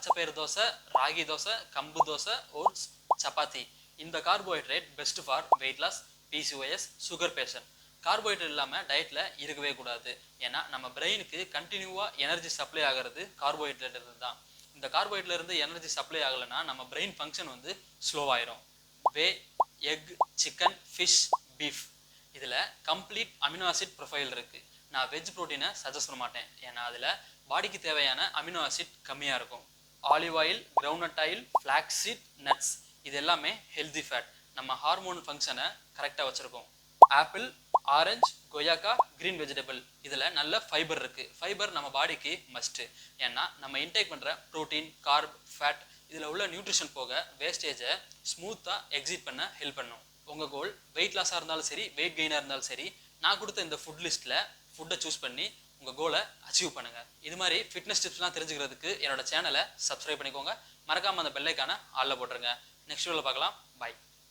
பச்சைப்பயிறு தோசை, ராகி தோசை, கம்பு தோசை, ஓட்ஸ், சப்பாத்தி. இந்த carbohydrate best for weight loss, PCOS, sugar patient. Carbohydrate இல்லாமல் டயட்டில் இருக்கவே கூடாது. ஏன்னா நம்ம பிரெயினுக்கு கண்டினியூவாக எனர்ஜி சப்ளை ஆகிறது கார்போஹைட்ரேட் இருந்து தான். இந்த கார்போஹைட்ரேட்ல இருந்து எனர்ஜி சப்ளை ஆகலைன்னா நம்ம பிரெயின் ஃபங்க்ஷன் வந்து ஸ்லோவாயிரும். வே, எக், சிக்கன், ஃபிஷ், பீஃப் இதில் கம்ப்ளீட் அமினோ ஆசிட் ப்ரொஃபைல் இருக்குது. நான் வெஜ் ப்ரோட்டீனை சஜஸ்ட் பண்ண மாட்டேன். ஏன்னா அதில் பாடிக்கு தேவையான அமினோ ஆசிட் கம்மியாக இருக்கும். Olive oil, groundnut oil, flax seed, nuts இது எல்லாமே ஹெல்தி ஃபேட். நம்ம ஹார்மோன் ஃபங்க்ஷனை கரெக்டாக வச்சுருக்கோம். ஆப்பிள், ஆரஞ்சு, கொய்யாக்கா, கிரீன் வெஜிடபிள் இதில் நல்ல ஃபைபர் இருக்குது. ஃபைபர் நம்ம பாடிக்கு மஸ்ட்டு. ஏன்னா நம்ம இன்டேக் பண்ணுற ப்ரோட்டீன், கார்ப், ஃபேட் இதில் உள்ள நியூட்ரிஷன் போக வேஸ்டேஜை ஸ்மூத்தாக எக்ஸிட் பண்ண ஹெல்ப் பண்ணும். உங்கள் கோல் வெயிட் லாஸாக இருந்தாலும் சரி, வெயிட் கெயினாக இருந்தாலும் சரி, நான் கொடுத்த இந்த ஃபுட் லிஸ்ட்டில் ஃபுட்டை சூஸ் பண்ணி உங்கள் கோலை அச்சீவ் பண்ணுங்கள். இது மாதிரி ஃபிட்னஸ் டிப்ஸ்லாம் தெரிஞ்சுக்கிறதுக்கு என்னோட சேனலை சப்ஸ்கிரைப் பண்ணிக்கோங்க. மறக்காமல் அந்த பெல் ஐக்கானை ஆல்ல போட்டுருங்க. நெக்ஸ்ட் வீடியோவில் பார்க்கலாம். பாய்.